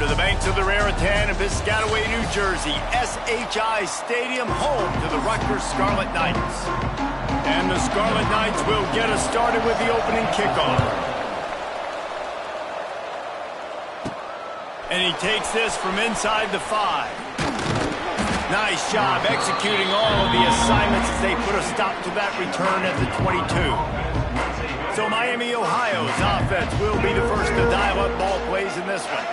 to the banks of the Raritan in Piscataway, New Jersey. SHI Stadium, home to the Rutgers Scarlet Knights. And the Scarlet Knights will get us started with the opening kickoff. And he takes this from inside the 5. Nice job executing all of the assignments as they put a stop to that return at the 22. So Miami, Ohio's offense will be the first to dial up ball plays in this one.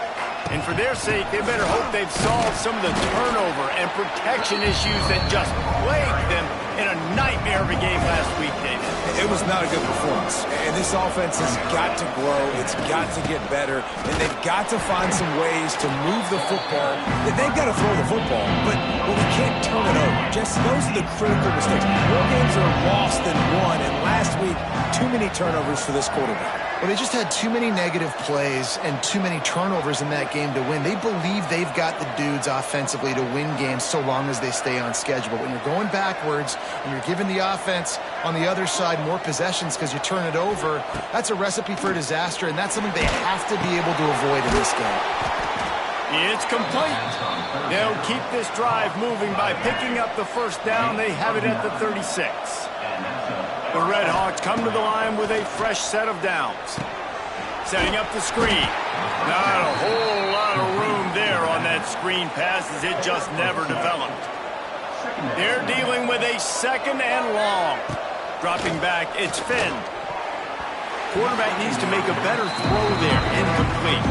And for their sake, they better hope they've solved some of the turnover and protection issues that just plagued them in a nightmare of a game last week, David. It was not a good performance. And this offense has got to grow. It's got to get better. And they've got to find some ways to move the football. They've got to throw the football, but we can't turn it over. Jesse, those are the critical mistakes. More games are lost than won. And last week, too many turnovers for this quarterback. Well, they just had too many negative plays and too many turnovers in that game to win. They believe they've got the dudes offensively to win games so long as they stay on schedule. But when you're going backwards and you're giving the offense on the other side more possessions because you turn it over, that's a recipe for disaster, and that's something they have to be able to avoid in this game. It's complete. They'll keep this drive moving by picking up the first down. They have it at the 36. The Red Hawks come to the line with a fresh set of downs. Setting up the screen. Not a whole lot of room there on that screen pass as it just never developed. They're dealing with a second and long. Dropping back, it's Finn. Quarterback needs to make a better throw there. Incomplete.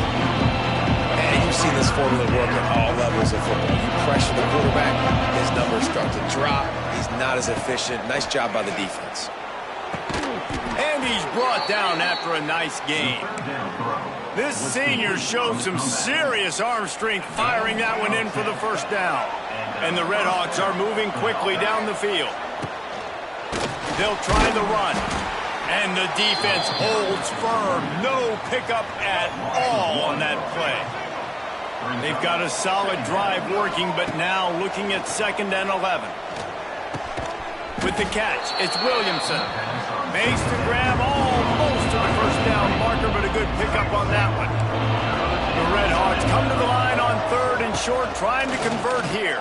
And you've seen this formula work at all levels of football. You pressure the quarterback, his numbers start to drop. He's not as efficient. Nice job by the defense. And he's brought down after a nice game. This senior showed some serious arm strength firing that one in for the first down. And the Red Hawks are moving quickly down the field. They'll try the run. And the defense holds firm. No pickup at all on that play. They've got a solid drive working, but now looking at 2nd and 11. With the catch, it's Williamson. Makes the grab almost to the first down marker, but a good pickup on that one. The Red Hawks come to the line on 3rd and short, trying to convert here.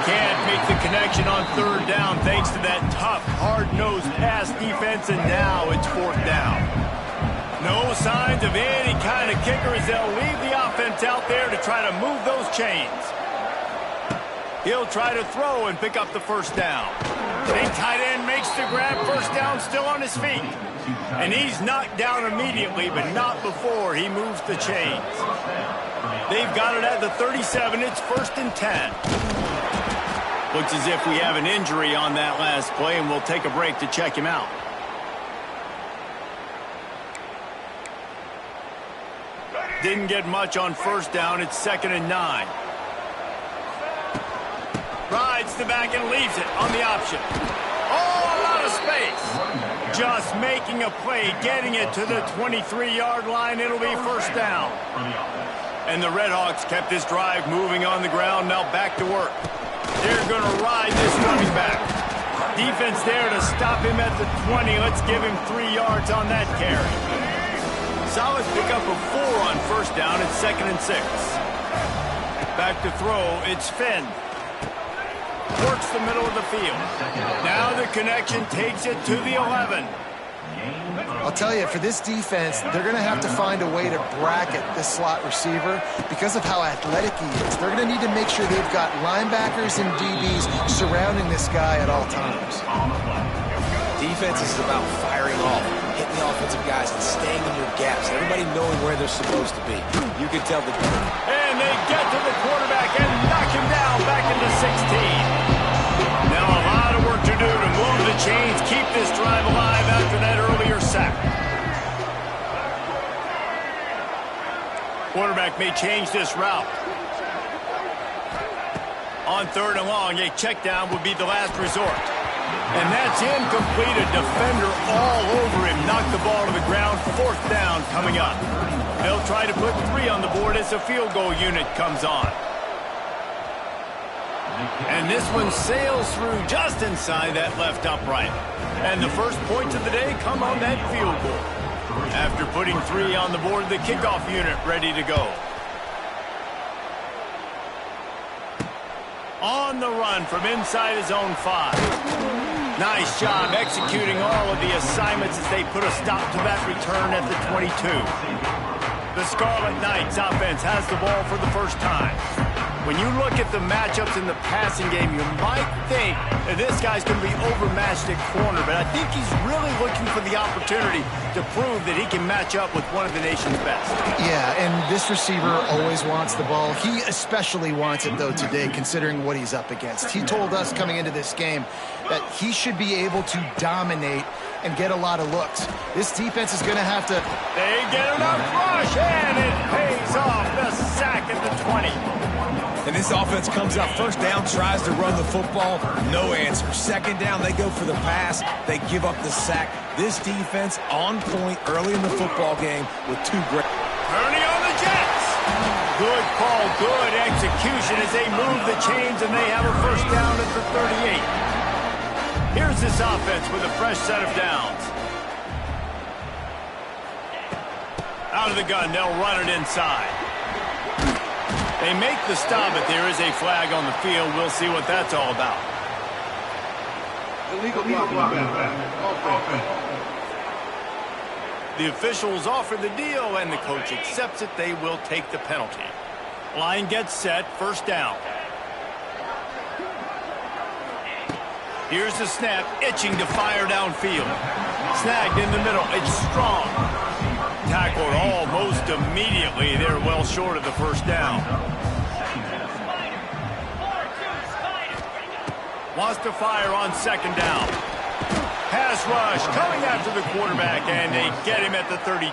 Can't make the connection on 3rd down thanks to that tough, hard-nosed pass defense, and now it's 4th down. No signs of any kind of kicker as they'll leave the offense out there to try to move those chains. He'll try to throw and pick up the first down. Big tight end makes the grab, first down, still on his feet. And he's knocked down immediately, but not before he moves the chains. They've got it at the 37. It's 1st and 10. Looks as if we have an injury on that last play, and we'll take a break to check him out. Didn't get much on first down. It's 2nd and 9. Rides the back and leaves it on the option. Oh, a lot of space. Just making a play, getting it to the 23-yard line. It'll be first down. And the Red Hawks kept this drive moving on the ground. Now back to work. They're going to ride this running back. Defense there to stop him at the 20. Let's give him 3 yards on that carry. Solid pickup of 4 on first down. It's 2nd and 6. Back to throw. It's Finn. Works the middle of the field. Now the connection takes it to the 11. I'll tell you, for this defense, they're going to have to find a way to bracket this slot receiver because of how athletic he is. They're going to need to make sure they've got linebackers and DBs surrounding this guy at all times. Defense is about firing off, hitting the offensive guys and staying in your gaps. Everybody knowing where they're supposed to be. You can tell the difference. And they get to the quarterback and knock him down back into 16. Now a lot of work to do to move the chains, keep this drive alive after that earlier sack. Quarterback may change this route. On 3rd and long, a check down would be the last resort. And that's incomplete. A defender all over him. Knocked the ball to the ground. 4th down coming up. They'll try to put 3 on the board as the field goal unit comes on. And this one sails through just inside that left upright. And the first points of the day come on that field goal. After putting 3 on the board, the kickoff unit ready to go. On the run from inside his own 5. Nice job executing all of the assignments as they put a stop to that return at the 22. The Scarlet Knights offense has the ball for the first time. When you look at the matchups in the passing game, you might think that this guy's going to be overmatched at corner, but I think he's really looking for the opportunity to prove that he can match up with one of the nation's best. Yeah, and this receiver always wants the ball. He especially wants it, though, today, considering what he's up against. He told us coming into this game that he should be able to dominate and get a lot of looks. This defense is going to have to... They get enough rush, and it pays off. The sack at the 20. And this offense comes out first down, tries to run the football, no answer. Second down, they go for the pass, they give up the sack. This defense on point early in the football game with 2 great... Ernie on the Jets. Good call, good execution as they move the chains, and they have a first down at the 38. Here's this offense with a fresh set of downs. Out of the gun, they'll run it inside. They make the stop, but there is a flag on the field. We'll see what that's all about. Illegal blocking. The officials offer the deal, and the coach accepts it. They will take the penalty. Line gets set, first down. Here's the snap, itching to fire downfield. Snagged in the middle, it's strong. Tackled almost immediately. They're well short of the first down. Wants to fire on second down. Pass rush coming after the quarterback, and they get him at the 32.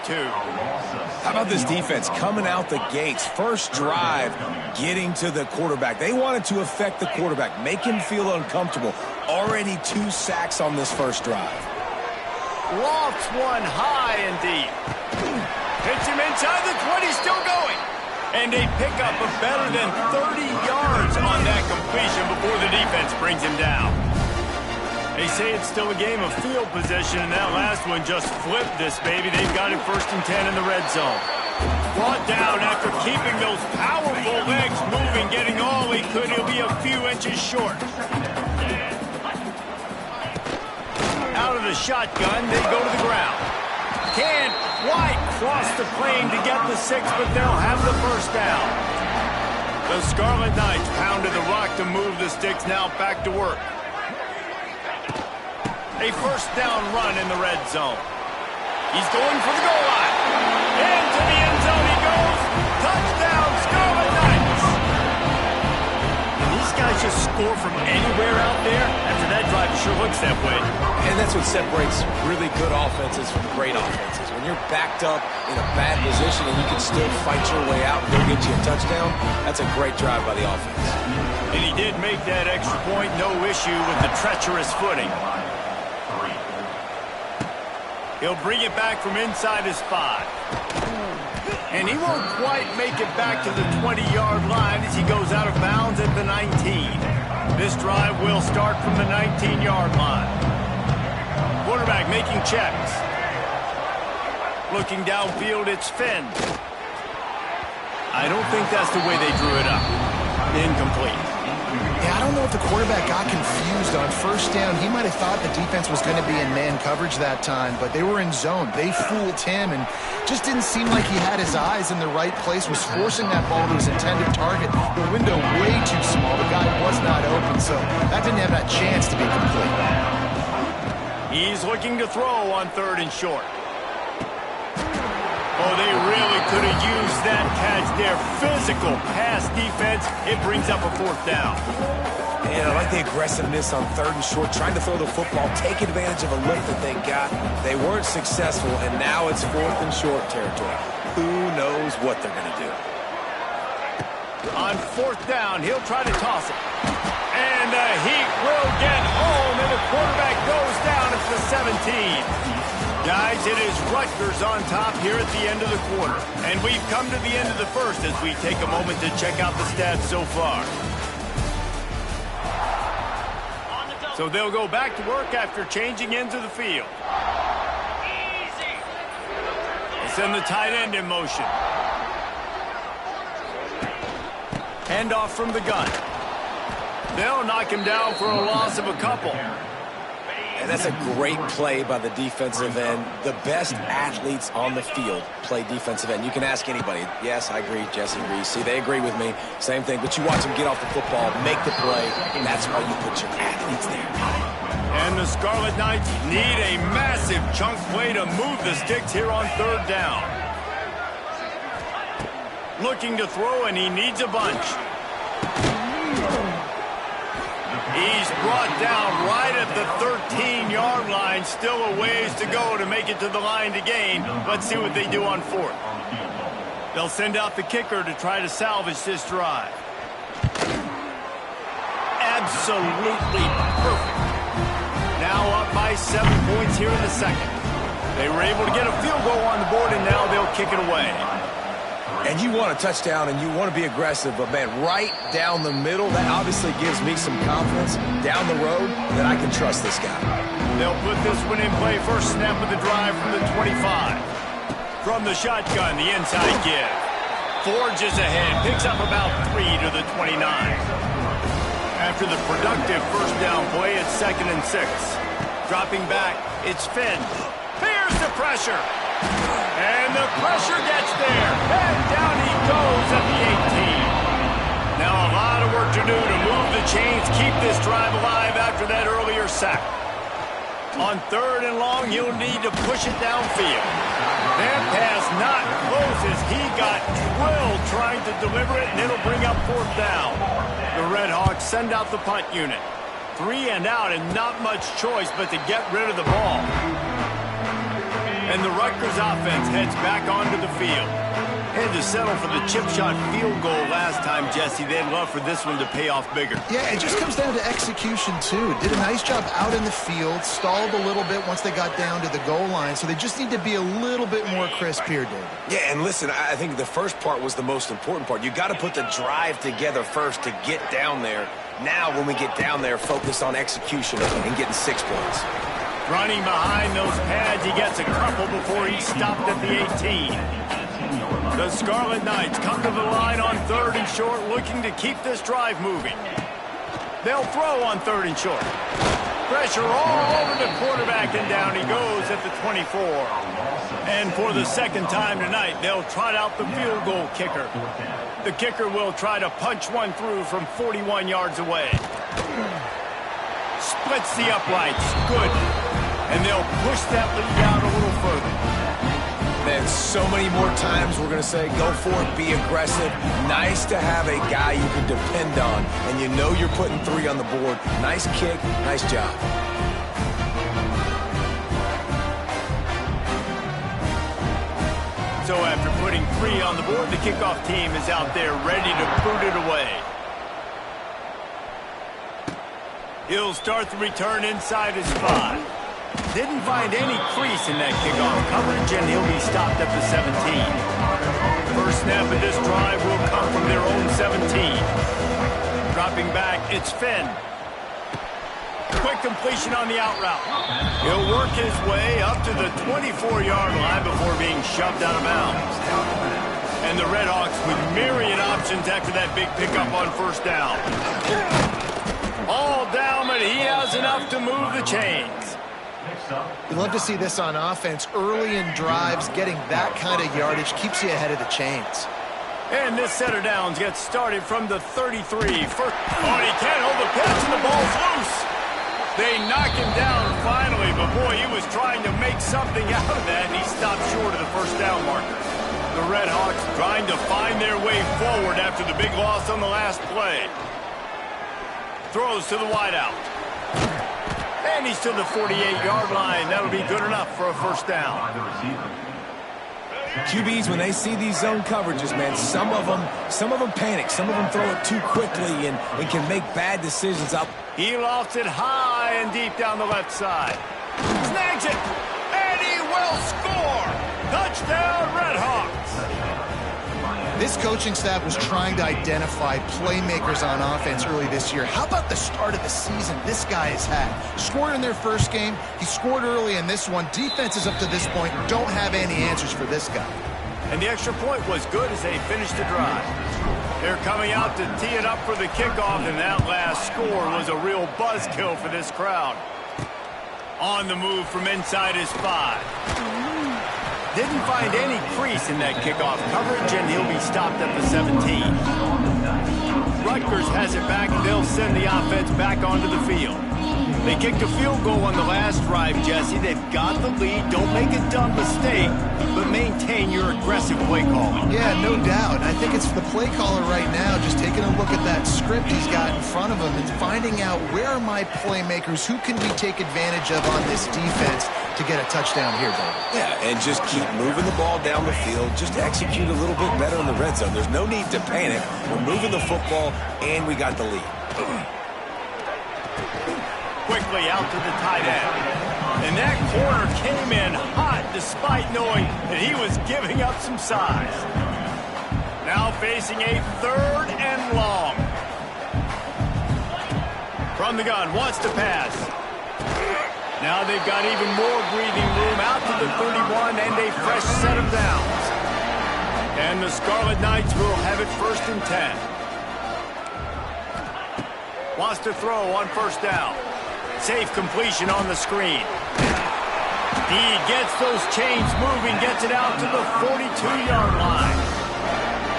How about this defense coming out the gates? First drive, getting to the quarterback. They wanted to affect the quarterback, make him feel uncomfortable. Already 2 sacks on this first drive. Lofts one high and deep. Hits him inside the 20, still going. And they pick up a better than 30 yards on that completion before the defense brings him down. They say it's still a game of field position, and that last one just flipped this baby. They've got it 1st and 10 in the red zone. Brought down after keeping those powerful legs moving, getting all he could. He'll be a few inches short. Out of the shotgun, they go to the ground. Can't quite cross the plane to get the 6, but they'll have the first down. The Scarlet Knights pounded the rock to move the sticks, now back to work. A first down run in the red zone. He's going for the goal line. Into the end zone he goes. Touchdown, Scarlet Knights. And these guys just score from anywhere out there. After that drive, it sure looks that way. And that's what separates really good offenses from great offenses. When you're backed up in a bad position and you can still fight your way out and go get you a touchdown, that's a great drive by the offense. And he did make that extra point, no issue with the treacherous footing. He'll bring it back from inside his 5. And he won't quite make it back to the 20-yard line as he goes out of bounds at the 19. This drive will start from the 19-yard line. Quarterback making checks. Looking downfield, it's Finn. I don't think that's the way they drew it up. Incomplete. Yeah, I don't know if the quarterback got confused on first down. He might have thought the defense was going to be in man coverage that time, but they were in zone. They fooled him and just didn't seem like he had his eyes in the right place, was forcing that ball to his intended target. The window way too small. The guy was not open, so that didn't have that chance to be complete. He's looking to throw on 3rd and short. Oh, they really could have used that catch there. Physical pass defense. It brings up a 4th down. And I like the aggressiveness on 3rd and short, trying to throw the football, take advantage of a look that they got. They weren't successful, and now it's 4th and short territory. Who knows what they're going to do? On 4th down, he'll try to toss it. And the Heat will get home, and the quarterback goes down at the 17. Guys, it is Rutgers on top here at the end of the quarter. And we've come to the end of the first as we take a moment to check out the stats so far. So they'll go back to work after changing into the field. send the tight end in motion. Handoff from the gun. They'll knock him down for a loss of a couple. And that's a great play by the defensive end. The best athletes on the field play defensive end. You can ask anybody. Yes, I agree. Jesse agrees. See, they agree with me. Same thing. But you watch them get off the football, make the play. That's why you put your athletes there. And the Scarlet Knights need a massive chunk play to move the sticks here on third down. Looking to throw, and he needs a bunch. He's brought down right at the 13-yard line. Still a ways to go to make it to the line to gain. Let's see what they do on fourth. They'll send out the kicker to try to salvage this drive. Absolutely perfect. Now up by 7 points here in the second. They were able to get a field goal on the board, and now they'll kick it away. And you want a touchdown, and you want to be aggressive, but, man, right down the middle, that obviously gives me some confidence down the road that I can trust this guy. They'll put this one in play. First snap of the drive from the 25. From the shotgun, the inside give. Forges ahead, picks up about 3 to the 29. After the productive first down play, it's 2nd and 6. Dropping back, it's Finn. Here's the pressure. And the pressure gets there. And down he goes at the 18. Now a lot of work to do to move the chains, keep this drive alive after that earlier sack. On 3rd and long, he'll need to push it downfield. That pass not close as he got drilled trying to deliver it, and it'll bring up 4th down. The Red Hawks send out the punt unit. 3 and out, and not much choice but to get rid of the ball. And the Rutgers offense heads back onto the field. Had to settle for the chip shot field goal last time, Jesse. They'd love for this one to pay off bigger. Yeah, it just comes down to execution, too. Did a nice job out in the field, stalled a little bit once they got down to the goal line, so they just need to be a little bit more crisp here, David. Yeah, and listen, I think the first part was the most important part. You got to put the drive together first to get down there. Now, when we get down there, focus on execution and getting 6 points. Running behind those pads, he gets a couple before he's stopped at the 18. The Scarlet Knights come to the line on 3rd and short, looking to keep this drive moving. They'll throw on 3rd and short. Pressure all over the quarterback, and down he goes at the 24. And for the second time tonight, they'll trot out the field goal kicker. The kicker will try to punch one through from 41 yards away. Splits the uprights. Good. And they'll push that lead out a little further. Man, so many more times we're going to say, go for it, be aggressive. Nice to have a guy you can depend on, and you know you're putting 3 on the board. Nice kick, nice job. So after putting 3 on the board, the kickoff team is out there ready to boot it away. He'll start the return inside his 5. Didn't find any crease in that kickoff coverage, and he'll be stopped at the 17. First snap of this drive will come from their own 17. Dropping back, it's Finn. Quick completion on the out route. He'll work his way up to the 24-yard line before being shoved out of bounds. And the Red Hawks with myriad options after that big pickup on first down. All down, but he has enough to move the chains. You love to see this on offense. Early in drives, getting that kind of yardage keeps you ahead of the chains. And this set of downs gets started from the 33. He can't hold the pitch, and the ball's loose. They knock him down finally, but boy, he was trying to make something out of that, and he stopped short of the first down marker. The Red Hawks trying to find their way forward after the big loss on the last play. Throws to the wideout. And he's to the 48-yard line. That'll be good enough for a first down. QBs, when they see these zone coverages, man, some of them panic. Some of them throw it too quickly and can make bad decisions up. He lofts it high and deep down the left side. Snags it, and he will score. Touchdown, Red Hawks. This coaching staff was trying to identify playmakers on offense early this year. How about the start of the season this guy has had? Scored in their first game. He scored early in this one. Defenses up to this point don't have any answers for this guy. And the extra point was good as they finished the drive. They're coming out to tee it up for the kickoff, and that last score was a real buzzkill for this crowd. On the move from inside his 5. Didn't find any crease in that kickoff coverage, and he'll be stopped at the 17. Rutgers has it back, and they'll send the offense back onto the field. They kicked a field goal on the last drive, Jesse. They've got the lead. Don't make a dumb mistake, but maintain your aggressive play calling. Yeah, no doubt. I think it's the play caller right now just taking a look at that script he's got in front of him and finding out where are my playmakers, who can we take advantage of on this defense to get a touchdown here, David. Yeah, and just keep moving the ball down the field. Just execute a little bit better in the red zone. There's no need to panic. We're moving the football, and we got the lead. Quickly out to the tight end. And that corner came in hot despite knowing that he was giving up some size. Now facing a 3rd and long. From the gun, wants to pass. Now they've got even more breathing room out to the 31 and a fresh set of downs. And the Scarlet Knights will have it 1st and 10. Wants to throw on 1st down. Safe completion on the screen. He gets those chains moving, gets it out to the 42-yard line.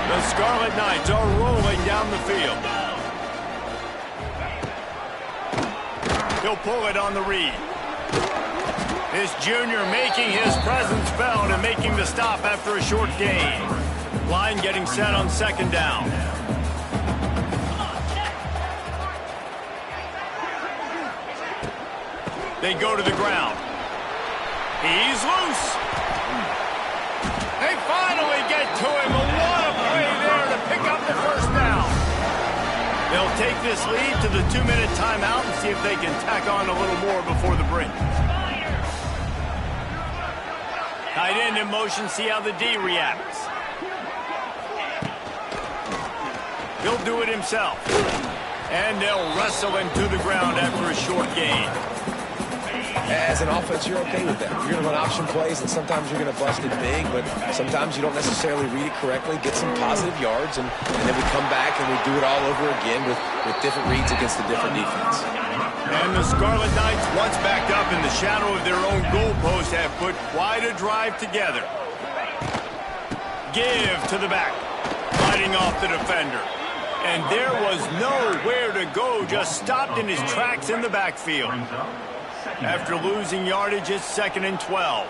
The Scarlet Knights are rolling down the field. He'll pull it on the read. This junior making his presence felt and making the stop after a short gain. Line getting set on 2nd down. They go to the ground. He's loose. They finally get to him. What a play there to pick up the 1st down. They'll take this lead to the 2-minute timeout and see if they can tack on a little more before the break. Tight end in motion, see how the D reacts. He'll do it himself. And they'll wrestle him to the ground after a short gain. As an offense, you're okay with that. You're going to run option plays, and sometimes you're going to bust it big, but sometimes you don't necessarily read it correctly, get some positive yards, and then we come back and we do it all over again with different reads against a different defense. And the Scarlet Knights, once backed up in the shadow of their own goalpost, have put quite a drive together. Give to the back, fighting off the defender. And there was nowhere to go, just stopped in his tracks in the backfield. After losing yardage, it's 2nd and 12.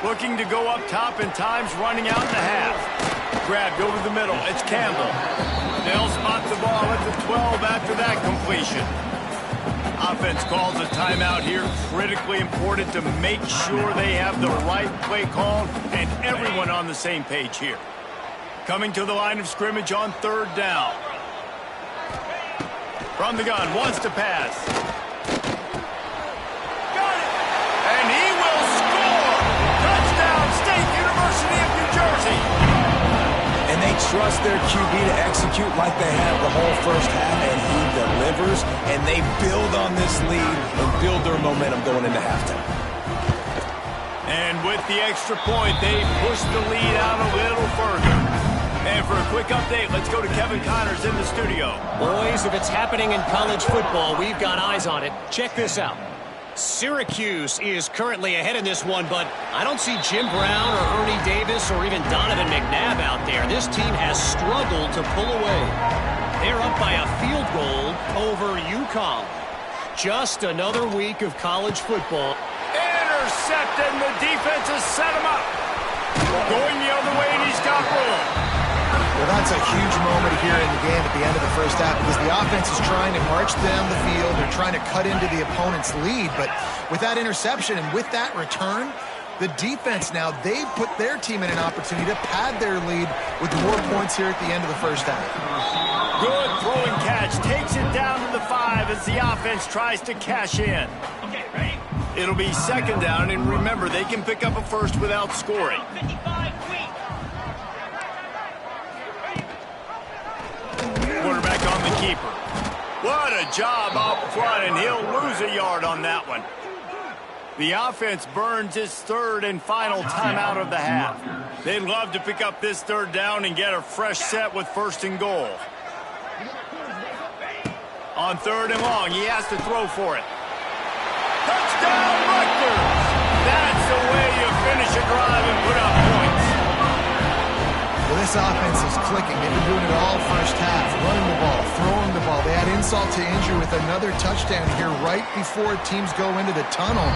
Looking to go up top, and time's running out in the half. Grabbed over the middle. It's Campbell. They'll spot the ball at the 12 after that completion. Offense calls a timeout here. Critically important to make sure they have the right play call and everyone on the same page here. Coming to the line of scrimmage on 3rd down. From the gun, wants to pass. Got it! And he will score! Touchdown, State University of New Jersey! And they trust their QB to execute like they have the whole first half, and he delivers, and they build on this lead and build their momentum going into halftime. And with the extra point, they push the lead out a little further. And for a quick update, let's go to Kevin Connors in the studio. Boys, if it's happening in college football, we've got eyes on it. Check this out. Syracuse is currently ahead in this one, but I don't see Jim Brown or Ernie Davis or even Donovan McNabb out there. This team has struggled to pull away. They're up by a field goal over UConn. Just another week of college football. Intercepted, and the defense has set him up. Going the other way, and he's got room. Well, that's a huge moment here in the game at the end of the first half because the offense is trying to march down the field. They're trying to cut into the opponent's lead. But with that interception and with that return, the defense now, they put their team in an opportunity to pad their lead with more points here at the end of the first half. Good throwing catch. Takes it down to the 5 as the offense tries to cash in. Okay, ready? It'll be 2nd down, and remember, they can pick up a first without scoring. the keeper. What a job up front, and he'll lose a yard on that one. The offense burns its third and final timeout of the half. They'd love to pick up this third down and get a fresh set with first and goal. On third and long, he has to throw for it. Touchdown, Rutgers! That's the way you finish a drive and put up points. Well, this offense is clicking. They've been doing it all first half. Running the ball, throwing the ball. They add insult to injury with another touchdown here right before teams go into the tunnel.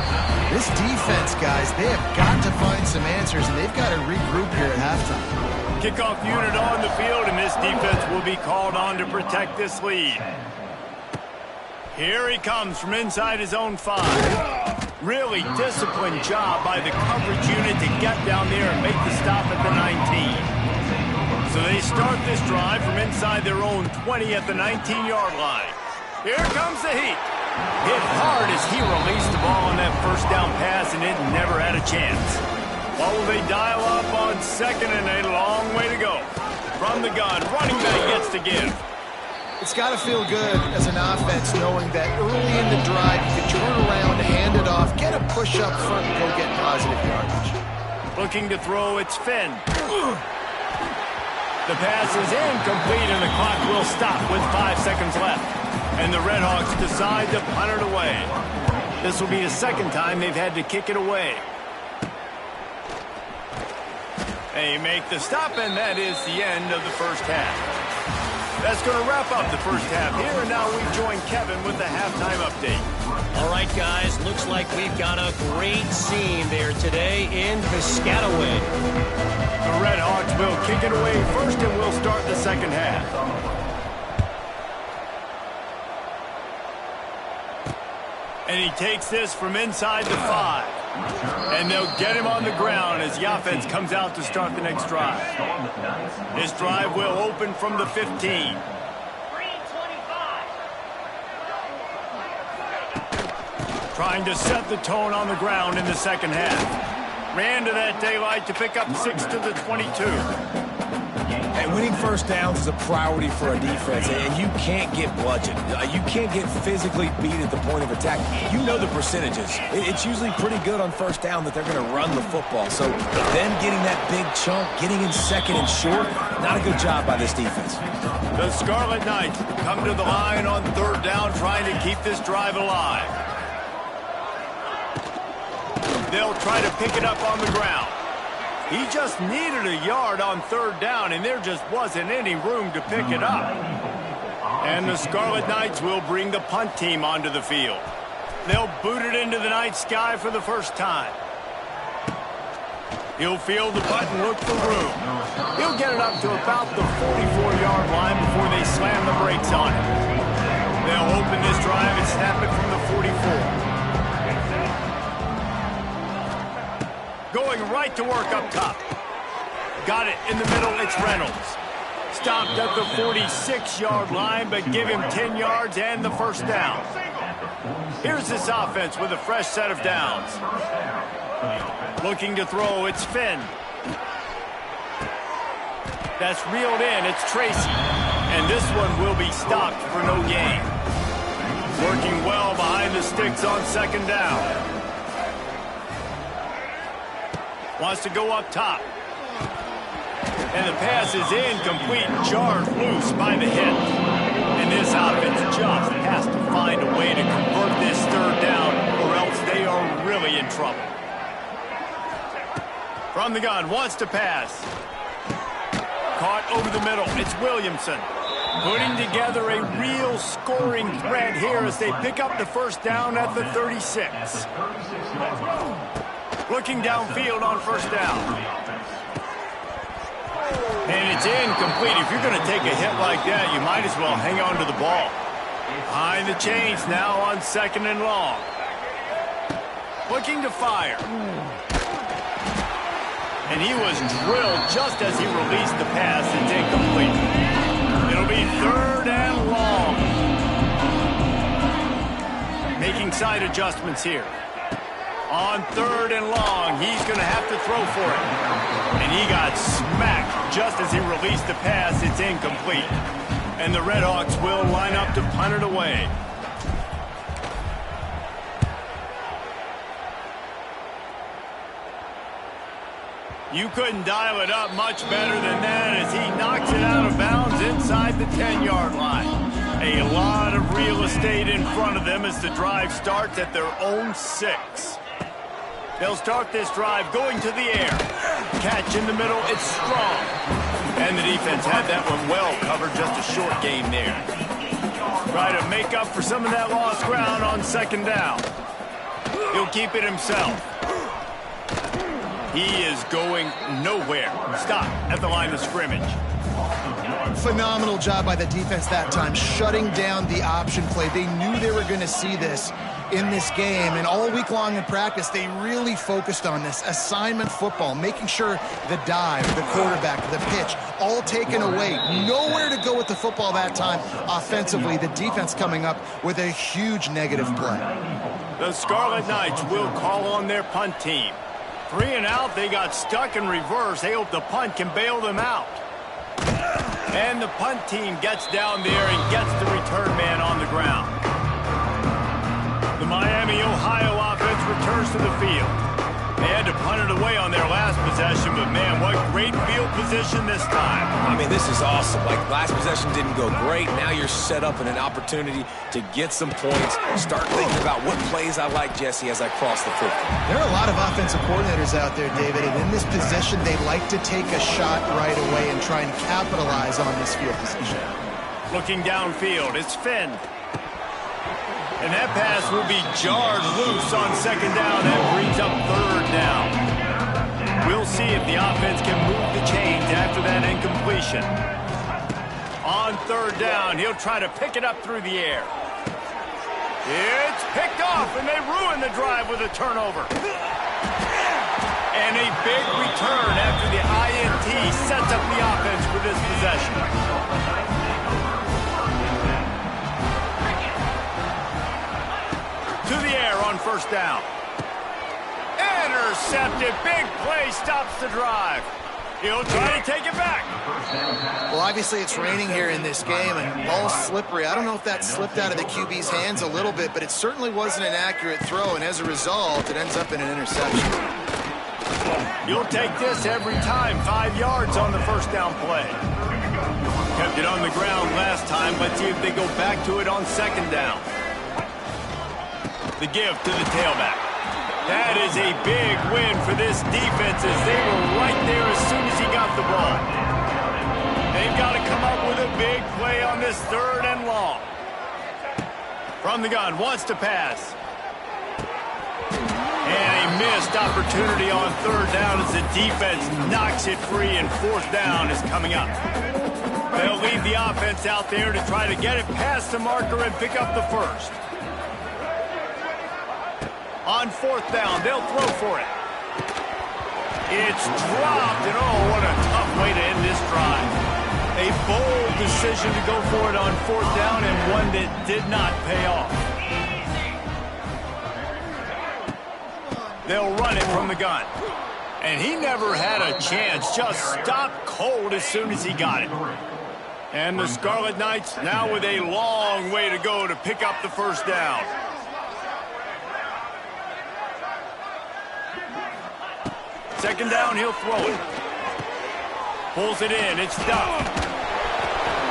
This defense, guys, they have got to find some answers, and they've got to regroup here at halftime. Kickoff unit on the field, and this defense will be called on to protect this lead. Here he comes from inside his own 5. Really disciplined job by the coverage unit to get down there and make the stop at the 19. So they start this drive from inside their own 20 at the 19-yard line. Here comes the heat. Hit hard as he released the ball on that first down pass, and it never had a chance. What will they dial up on second and a long way to go? From the gun, running back gets to give. It's got to feel good as an offense knowing that early in the drive you can turn around, hand it off, get a push up front, and go get positive yardage. Looking to throw, it's Finn. The pass is incomplete, and the clock will stop with 5 seconds left. And the Redhawks decide to punt it away. This will be the second time they've had to kick it away. They make the stop, and that is the end of the first half. That's going to wrap up the first half here, and now we join Kevin with the halftime update. All right, guys, looks like we've got a great scene there today in Piscataway. The Redhawks will kick it away first, and we'll start the second half. And he takes this from inside the 5. And they'll get him on the ground as the offense comes out to start the next drive. This drive will open from the 15. Trying to set the tone on the ground in the second half. Ran to that daylight to pick up 6 to the 22. And winning first downs is a priority for a defense, and you can't get bludgeoned. You can't get physically beat at the point of attack. You know the percentages. It's usually pretty good on first down that they're going to run the football. So them getting that big chunk, getting in second and short, not a good job by this defense. The Scarlet Knights come to the line on third down, trying to keep this drive alive. They'll try to pick it up on the ground. He just needed a yard on third down, and there just wasn't any room to pick it up. And the Scarlet Knights will bring the punt team onto the field. They'll boot it into the night sky for the first time. He'll field the punt and look for room. He'll get it up to about the 44-yard line before they slam the brakes on it. They'll open this drive and snap it from the 44. Going right to work up top. Got it in the middle, it's Reynolds. Stopped at the 46-yard line, but give him 10 yards and the first down. Here's this offense with a fresh set of downs. Looking to throw, it's Finn. That's reeled in, it's Tracy. And this one will be stopped for no gain. Working well behind the sticks on second down. Wants to go up top. And the pass is incomplete, jarred loose by the hit. And this offense just has to find a way to convert this third down, or else they are really in trouble. From the gun, wants to pass. Caught over the middle, it's Williamson. Putting together a real scoring threat here as they pick up the first down at the 36. Looking downfield on first down. And it's incomplete. If you're going to take a hit like that, you might as well hang on to the ball. Behind the chains now on second and long. Looking to fire. And he was drilled just as he released the pass. It's incomplete. It'll be third and long. Making side adjustments here. On third and long, he's going to have to throw for it. And he got smacked just as he released the pass. It's incomplete. And the Redhawks will line up to punt it away. You couldn't dial it up much better than that as he knocks it out of bounds inside the 10-yard line. A lot of real estate in front of them as the drive starts at their own 6. They'll start this drive going to the air. Catch in the middle, it's strong. And the defense had that one well covered, just a short gain there. Try to make up for some of that lost ground on second down. He'll keep it himself. He is going nowhere. Stop at the line of scrimmage. Phenomenal job by the defense that time, shutting down the option play. They knew they were going to see this in this game, and all week long in practice, they really focused on this assignment football, making sure the dive, the quarterback, the pitch, all taken away. Nowhere to go with the football that time offensively. The defense coming up with a huge negative play. The Scarlet Knights will call on their punt team. 3 and out, they got stuck in reverse. They hope the punt can bail them out. And the punt team gets down there and gets the return man on the ground. The Miami, Ohio offense returns to the field. They had to punt it away on their last possession, but man, what great field position this time. I mean, this is awesome. Like, last possession didn't go great. Now you're set up in an opportunity to get some points. Start thinking about what plays I like, Jesse, as I cross the football. There are a lot of offensive coordinators out there, David, and in this position, they like to take a shot right away and try and capitalize on this field position. Looking downfield, it's Finn. And that pass will be jarred loose on second down. That brings up third down. We'll see if the offense can move the chains after that incompletion. On third down, he'll try to pick it up through the air. It's picked off, and they ruin the drive with a turnover. And a big return after the INT sets up the offense for this possession. To the air on first down. Intercepted. Big play stops the drive. He'll try to take it back. Well, obviously it's raining here in this game, and ball's slippery. I don't know if that slipped out of the QB's hands a little bit, but it certainly wasn't an accurate throw, and as a result, it ends up in an interception. You'll take this every time. 5 yards on the first down play. Kept it on the ground last time. Let's see if they go back to it on second down. The give to the tailback. That is a big win for this defense as they were right there as soon as he got the ball. They've got to come up with a big play on this third and long. From the gun, wants to pass. And a missed opportunity on third down as the defense knocks it free, and fourth down is coming up. They'll leave the offense out there to try to get it past the marker and pick up the first. On fourth down, they'll throw for it. It's dropped, and oh, what a tough way to end this drive. A bold decision to go for it on fourth down, and one that did not pay off. They'll run it from the gun. And he never had a chance, just stopped cold as soon as he got it. And the Scarlet Knights now with a long way to go to pick up the first down. Second down, he'll throw it. Pulls it in, it's Duff.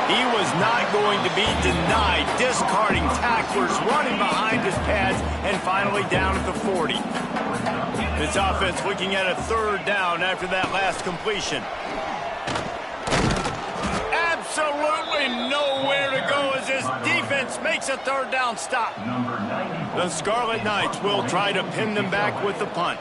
He was not going to be denied, discarding tacklers, running behind his pads, and finally down at the 40. This offense looking at a third down after that last completion. Absolutely nowhere to go as this defense makes a third down stop. The Scarlet Knights will try to pin them back with the punt.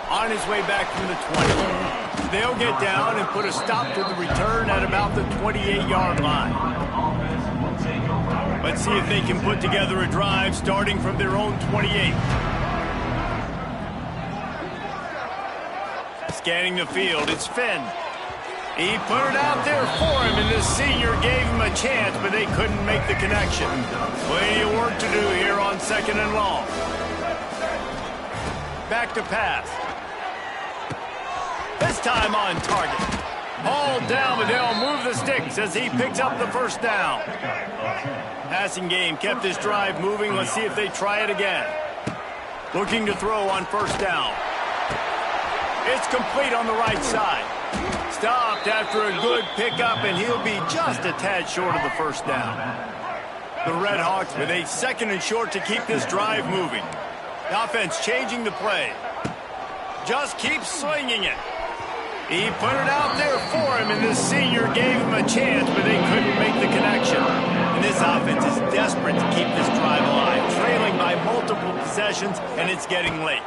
On his way back from the 20. They'll get down and put a stop to the return at about the 28-yard line. Let's see if they can put together a drive starting from their own 28. Scanning the field, it's Finn. He put it out there for him, and the senior gave him a chance, but they couldn't make the connection. Plenty of work to do here on second and long. Back to pass. This time on target. All down, but they'll move the sticks as he picks up the first down. Passing game kept this drive moving. Let's see if they try it again. Looking to throw on first down. It's complete on the right side. Stopped after a good pickup, and he'll be just a tad short of the first down. The Red Hawks with a 2nd and short to keep this drive moving. The offense changing the play. Just keeps slinging it. He put it out there for him, and this senior gave him a chance, but they couldn't make the connection. And this offense is desperate to keep this drive alive, trailing by multiple possessions, and it's getting late.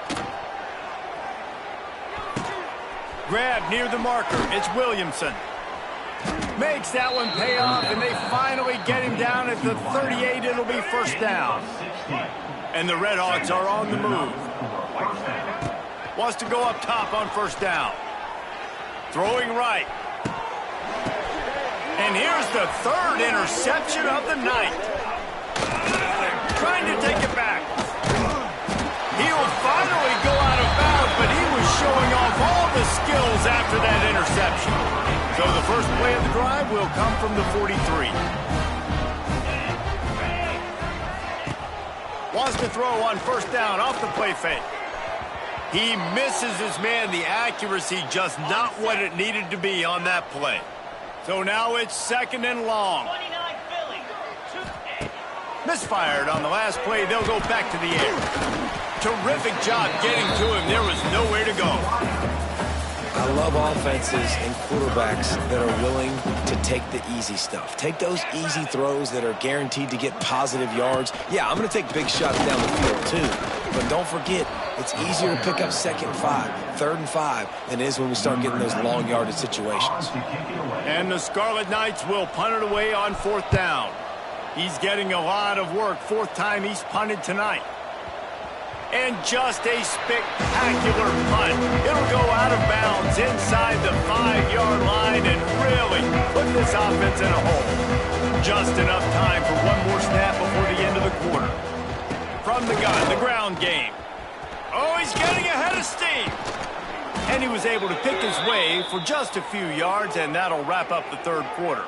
Grab near the marker. It's Williamson. Makes that one pay off, and they finally get him down at the 38. It'll be first down. And the Red Hawks are on the move. Wants to go up top on first down. Throwing right. And here's the 3rd interception of the night. Trying to take it back. He'll finally go out of bounds, but he was showing off all the skills after that interception. So the first play of the drive will come from the 43. Wants to throw on first down off the play fake. He misses his man. The accuracy just not what it needed to be on that play. So now it's 2nd and long. Misfired on the last play. They'll go back to the air. Terrific job getting to him. There was nowhere to go. I love offenses and quarterbacks that are willing to take the easy stuff. Take those easy throws that are guaranteed to get positive yards. Yeah, I'm going to take big shots down the field too. But don't forget, it's easier to pick up 2nd and 5, 3rd and 5 than it is when we start getting those long yardage situations. And the Scarlet Knights will punt it away on 4th down. He's getting a lot of work. 4th time he's punted tonight. And just a spectacular punt. It'll go out of bounds inside the 5-yard line and really put this offense in a hole. Just enough time for one more snap before the end of the quarter. From the gun, the ground game. Oh, he's getting ahead of steam. And he was able to pick his way for just a few yards, and that'll wrap up the 3rd quarter.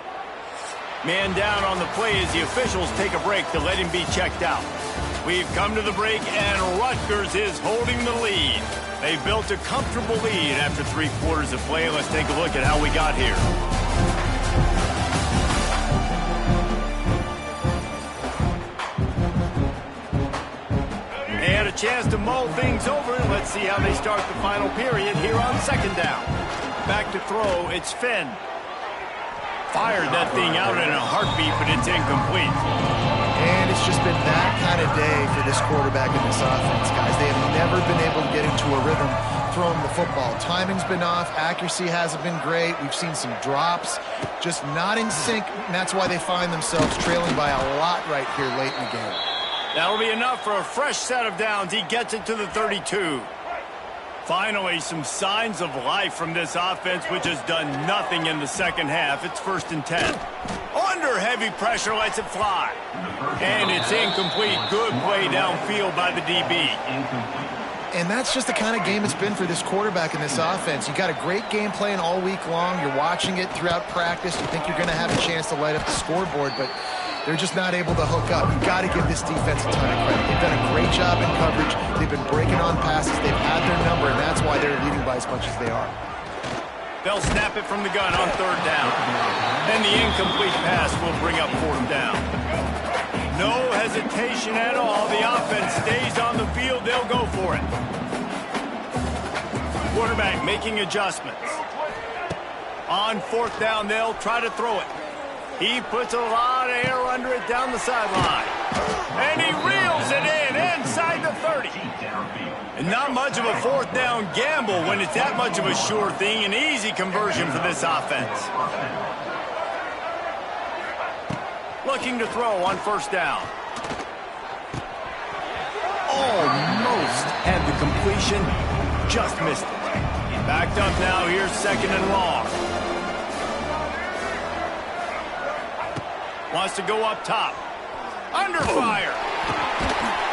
Man down on the play as the officials take a break to let him be checked out. We've come to the break, and Rutgers is holding the lead. They've built a comfortable lead after 3 quarters of play. Let's take a look at how we got here. They had a chance to mull things over. Let's see how they start the final period here on 2nd down. Back to throw, it's Finn. Fired that thing out in a heartbeat, but it's incomplete. And it's just been that kind of day for this quarterback in this offense, guys. They have never been able to get into a rhythm throwing the football. Timing's been off. Accuracy hasn't been great. We've seen some drops, just not in sync, and that's why they find themselves trailing by a lot right here late in the game. That'll be enough for a fresh set of downs. He gets it to the 32. Finally, some signs of life from this offense, which has done nothing in the 2nd half. It's 1st and 10. Under heavy pressure, lets it fly. And it's incomplete. Good play downfield by the DB. And that's just the kind of game it's been for this quarterback in this offense. You got a great game plan all week long. You're watching it throughout practice. You think you're going to have a chance to light up the scoreboard, but they're just not able to hook up. You've got to give this defense a ton of credit. They've done a great job in coverage. They've been breaking on passes. They've had their number, and that's why they're leading by as much as they are. They'll snap it from the gun on 3rd down. And the incomplete pass will bring up 4th down. No hesitation at all. The offense stays on the field. They'll go for it. Quarterback making adjustments. On 4th down, they'll try to throw it. He puts a lot of air under it down the sideline. And he reels it in inside the 30. And not much of a 4th down gamble when it's that much of a sure thing. An easy conversion for this offense. Looking to throw on 1st down. Almost had the completion. Just missed it. Backed up now. Here's 2nd and long. Wants to go up top. Under fire.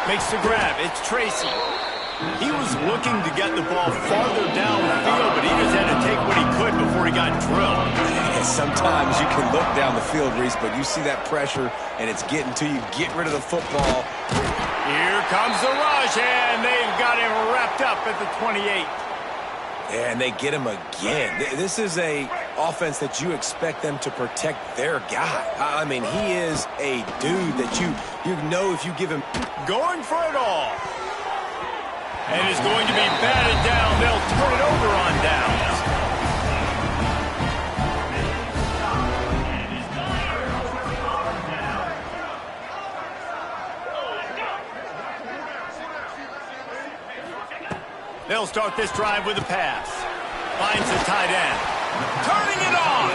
Makes the grab. It's Tracy. He was looking to get the ball farther downfield, but he just had to take what he could before he got drilled. Sometimes you can look down the field, Reese, but you see that pressure, and it's getting to you. Get rid of the football. Here comes the rush, and they've got him wrapped up at the 28. And they get him again. This is a offense that you expect them to protect their guy. I mean, he is a dude that you know if you give him... Going for it all. And it's going to be batted down. They'll turn it over on downs. They'll start this drive with a pass. Finds the tight end. Turning it on.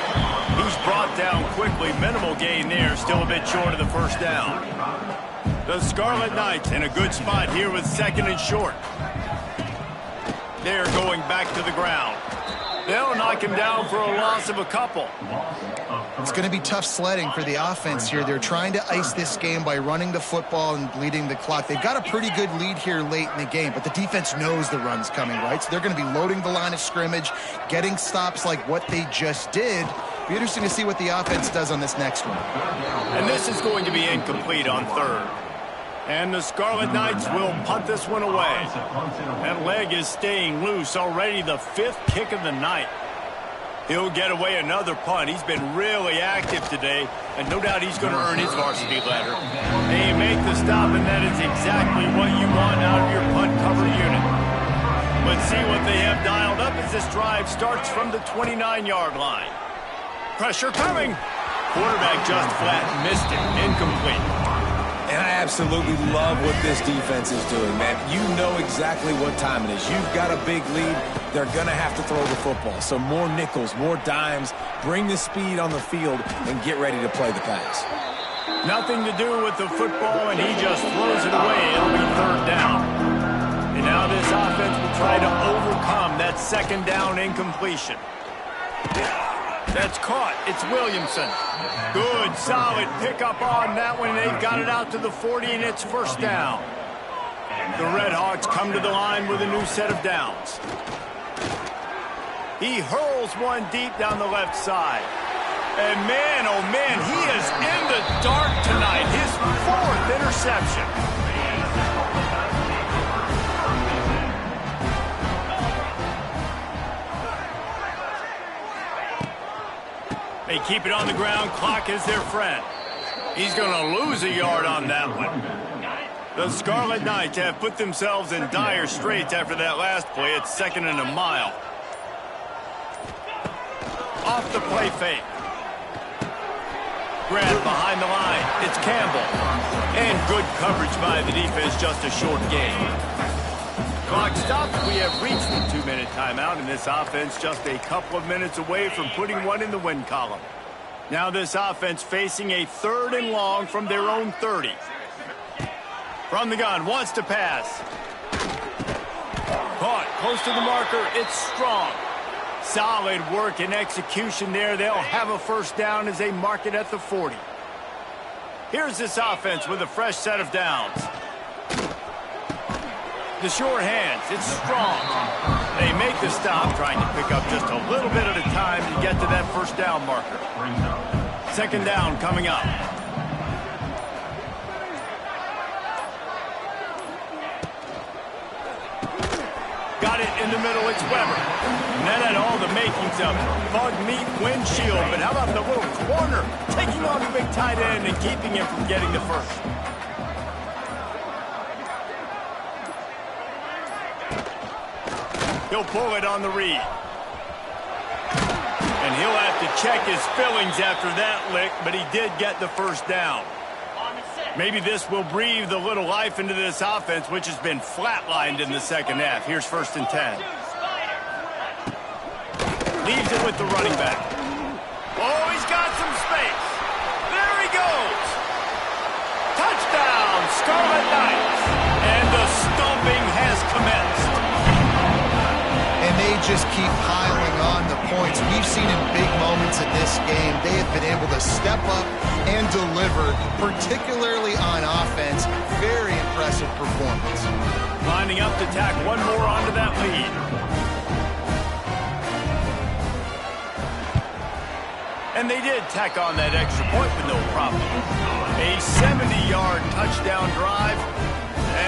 He's brought down quickly. Minimal gain there. Still a bit short of the first down. The Scarlet Knights in a good spot here with second and short. They're going back to the ground. They'll knock him down for a loss of a couple. It's going to be tough sledding for the offense here. They're trying to ice this game by running the football and bleeding the clock. They've got a pretty good lead here late in the game, but the defense knows the run's coming, right? So they're going to be loading the line of scrimmage, getting stops like what they just did. Be interesting to see what the offense does on this next one. And this is going to be incomplete on third. And the Scarlet Knights will punt this one away. That leg is staying loose. Already the fifth kick of the night. He'll get away another punt. He's been really active today, and no doubt he's going to earn his varsity letter. They make the stop, and that is exactly what you want out of your punt cover unit. Let's see what they have dialed up as this drive starts from the 29-yard line. Pressure coming. Quarterback just flat missed it. Incomplete. And I absolutely love what this defense is doing, man. You know exactly what time it is. You've got a big lead. They're going to have to throw the football. So more nickels, more dimes, bring the speed on the field, and get ready to play the pass. Nothing to do with the football, and he just throws it away. It'll be third down. And now this offense will try to overcome that second down incompletion. That's caught. It's Williamson. Good, solid pickup on that one. They've got it out to the 40, and it's first down. The Redhawks come to the line with a new set of downs. He hurls one deep down the left side. And man, oh man, he is in the dark tonight. His fourth interception. They keep it on the ground. Clock is their friend. He's going to lose a yard on that one. The Scarlet Knights have put themselves in dire straits after that last play. It's second and a mile. Off the play fake. Grab behind the line. It's Campbell. And good coverage by the defense. Just a short gain. Clock stops. We have reached the 2-minute timeout, and this offense just a couple of minutes away from putting one in the win column. Now this offense facing a third and long from their own 30. From the gun, wants to pass. Caught, close to the marker. It's Strong. Solid work and execution there. They'll have a first down as they mark it at the 40. Here's this offense with a fresh set of downs. The short hands, it's Strong. They make the stop, trying to pick up just a little bit at a time to get to that first down marker. Second down coming up. Got it in the middle, it's Weber. And that had all the makings of bug meat windshield, but how about the little corner taking on the big tight end and keeping him from getting the first? He'll pull it on the read. And he'll have to check his fillings after that lick, but he did get the first down. Maybe this will breathe a little life into this offense, which has been flatlined in the second half. Here's first and 10. Leaves it with the running back. Oh, he's got some space. There he goes. Touchdown, Scarlet Knights. And the stomping has commenced. And they just keep piling on the points. We've seen in big moments in this game, they have been able to step up and deliver, particularly on offense. Very impressive performance. Lining up to tack one more onto that lead. And they did tack on that extra point with no problem. A 70-yard touchdown drive.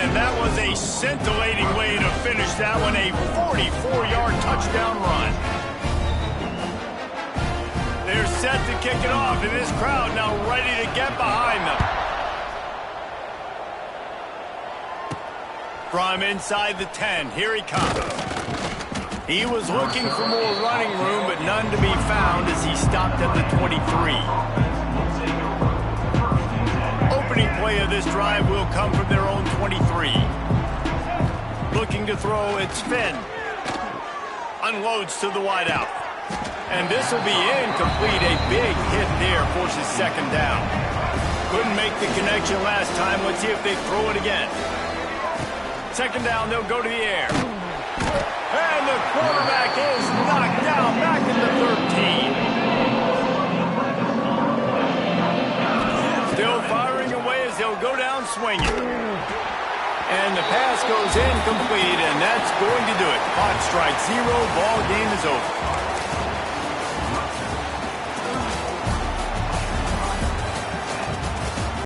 And that was a scintillating way to finish that one, a 44-yard touchdown run. They're set to kick it off, and this crowd now ready to get behind them. From inside the 10, here he comes. He was looking for more running room, but none to be found as he stopped at the 23. Opening play of this drive will come from their own 23. Looking to throw, it's Finn. Unloads to the wideout. And this will be incomplete. A big hit there forces second down. Couldn't make the connection last time. Let's see if they throw it again. Second down, they'll go to the air. And the quarterback is knocked down back in the 13. Still firing away as they'll go down swinging. And the pass goes incomplete, and that's going to do it. Clock strikes 0. Ball game is over.